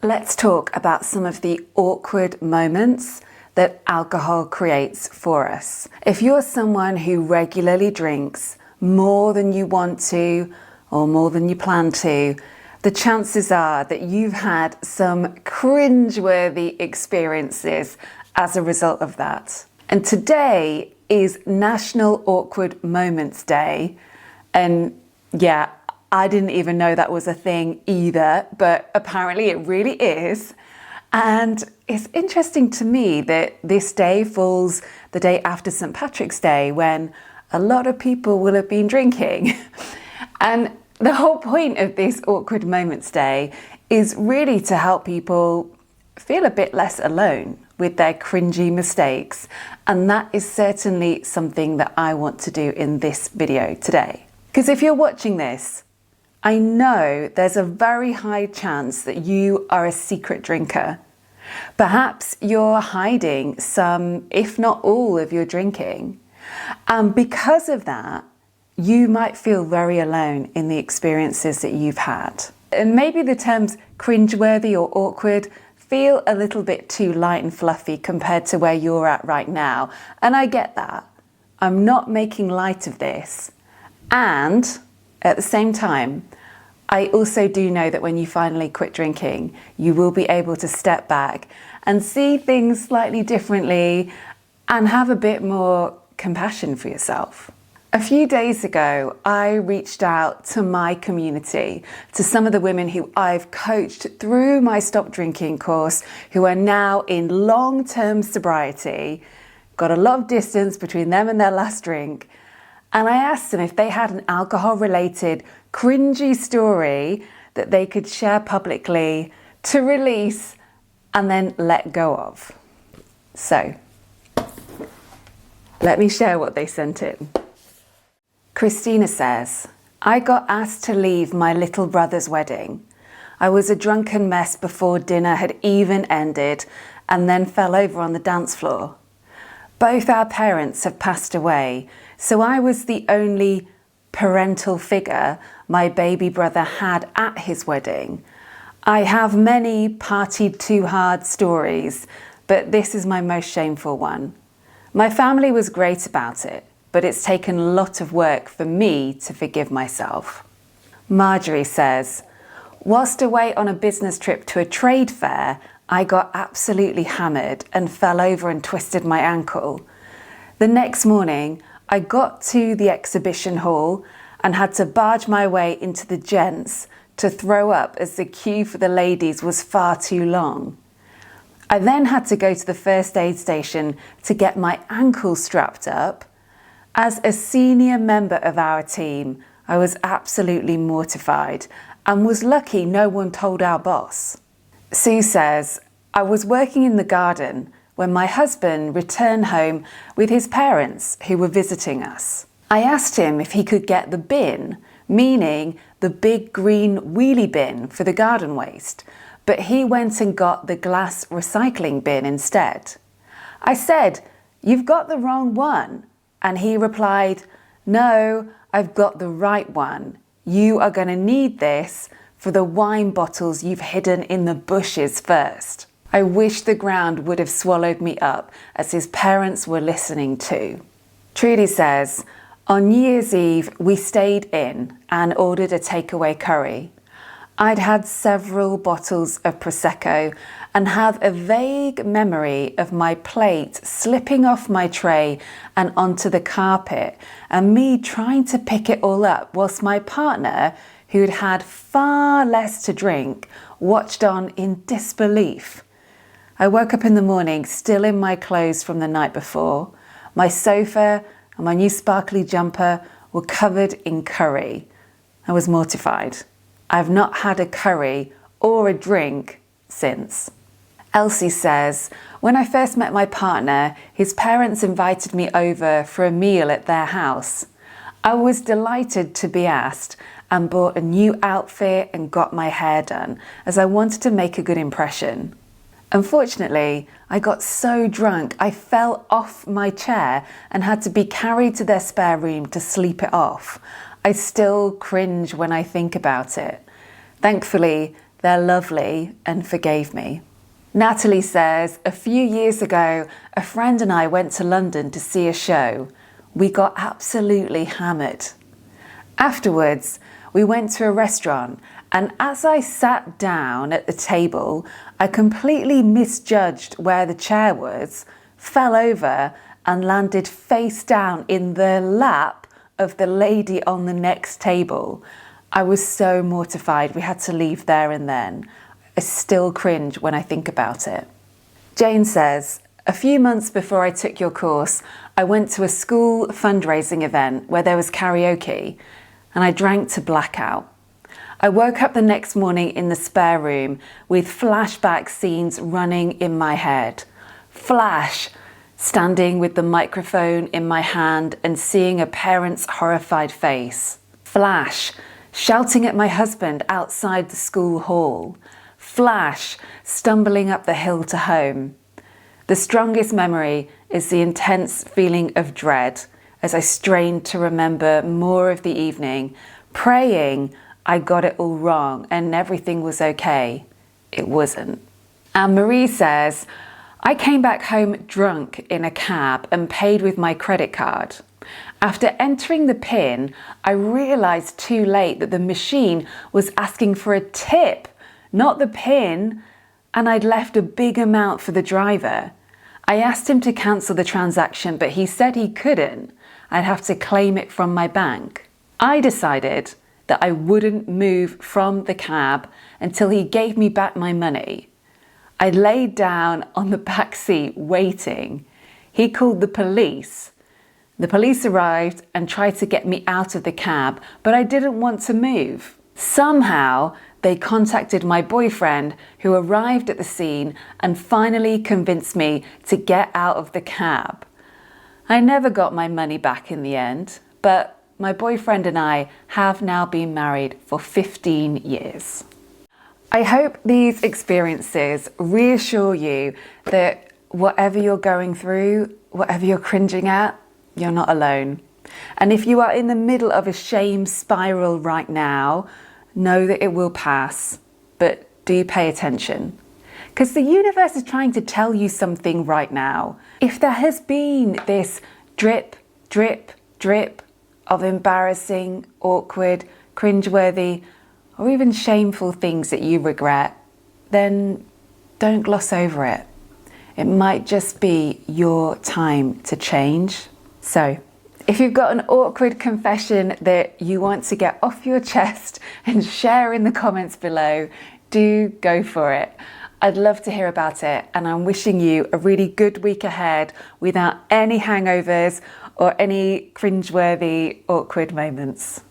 Let's talk about some of the awkward moments that alcohol creates for us. If you're someone who regularly drinks more than you want to or more than you plan to, the chances are that you've had some cringeworthy experiences as a result of that. And today is National Awkward Moments Day. And yeah, I didn't even know that was a thing either, but apparently it really is. And it's interesting to me that this day falls the day after St. Patrick's Day, when a lot of people will have been drinking. And the whole point of this Awkward Moments Day is really to help people feel a bit less alone with their cringy mistakes. And that is certainly something that I want to do in this video today. Because if you're watching this, I know there's a very high chance that you are a secret drinker. Perhaps you're hiding some, if not all, of your drinking. And because of that, you might feel very alone in the experiences that you've had. And maybe the terms cringeworthy or awkward feel a little bit too light and fluffy compared to where you're at right now. And I get that. I'm not making light of this. And at the same time, I also do know that when you finally quit drinking, you will be able to step back and see things slightly differently and have a bit more compassion for yourself. A few days ago, I reached out to my community, to some of the women who I've coached through my Stop Drinking course, who are now in long-term sobriety, got a lot of distance between them and their last drink. And I asked them if they had an alcohol-related cringy story that they could share publicly to release and then let go of. So, let me share what they sent in. Christina says, I got asked to leave my little brother's wedding. I was a drunken mess before dinner had even ended and then fell over on the dance floor. Both our parents have passed away, so I was the only parental figure my baby brother had at his wedding. I have many partied too hard stories, but this is my most shameful one. My family was great about it, but it's taken a lot of work for me to forgive myself. Marjorie says, whilst away on a business trip to a trade fair, I got absolutely hammered and fell over and twisted my ankle. The next morning, I got to the exhibition hall and had to barge my way into the gents to throw up as the queue for the ladies was far too long. I then had to go to the first aid station to get my ankle strapped up. As a senior member of our team, I was absolutely mortified and was lucky no one told our boss. Sue says, I was working in the garden when my husband returned home with his parents who were visiting us. I asked him if he could get the bin, meaning the big green wheelie bin for the garden waste, but he went and got the glass recycling bin instead. I said, you've got the wrong one. And he replied, no, I've got the right one. You are going to need this for the wine bottles you've hidden in the bushes first. I wish the ground would have swallowed me up as his parents were listening too. Trudy says, on New Year's Eve, we stayed in and ordered a takeaway curry. I'd had several bottles of Prosecco and have a vague memory of my plate slipping off my tray and onto the carpet and me trying to pick it all up whilst my partner, who'd had far less to drink, watched on in disbelief. I woke up in the morning still in my clothes from the night before. My sofa and my new sparkly jumper were covered in curry. I was mortified. I've not had a curry or a drink since. Elsie says, when I first met my partner, his parents invited me over for a meal at their house. I was delighted to be asked and bought a new outfit and got my hair done as I wanted to make a good impression. Unfortunately, I got so drunk I fell off my chair and had to be carried to their spare room to sleep it off. I still cringe when I think about it. Thankfully, They're lovely and forgave me. Natalie says, a few years ago, a friend and I went to London to see a show. We got absolutely hammered. Afterwards, we went to a restaurant, and as I sat down at the table, I completely misjudged where the chair was, fell over, and landed face down in the lap of the lady on the next table. I was so mortified, we had to leave there and then. I still cringe when I think about it. Jane says, a few months before I took your course, I went to a school fundraising event where there was karaoke, and I drank to blackout. I woke up the next morning in the spare room with flashback scenes running in my head. Flash, standing with the microphone in my hand and seeing a parent's horrified face. Flash, shouting at my husband outside the school hall. Flash, stumbling up the hill to home. The strongest memory is the intense feeling of dread as I strained to remember more of the evening, praying I got it all wrong and everything was okay. It wasn't. And Marie says, I came back home drunk in a cab and paid with my credit card. After entering the PIN, I realised too late that the machine was asking for a tip, not the PIN, and I'd left a big amount for the driver. I asked him to cancel the transaction, but he said he couldn't. I'd have to claim it from my bank. I decided that I wouldn't move from the cab until he gave me back my money. I laid down on the back seat waiting. He called the police. The police arrived and tried to get me out of the cab, but I didn't want to move. Somehow, they contacted my boyfriend, who arrived at the scene and finally convinced me to get out of the cab. I never got my money back in the end, but my boyfriend and I have now been married for 15 years. I hope these experiences reassure you that whatever you're going through, whatever you're cringing at, you're not alone. And if you are in the middle of a shame spiral right now, know that it will pass, but do pay attention. Because the universe is trying to tell you something right now. If there has been this drip, drip, drip of embarrassing, awkward, cringeworthy, or even shameful things that you regret, then don't gloss over it. It might just be your time to change. So, if you've got an awkward confession that you want to get off your chest and share in the comments below, do go for it. I'd love to hear about it, and I'm wishing you a really good week ahead without any hangovers or any cringeworthy, awkward moments.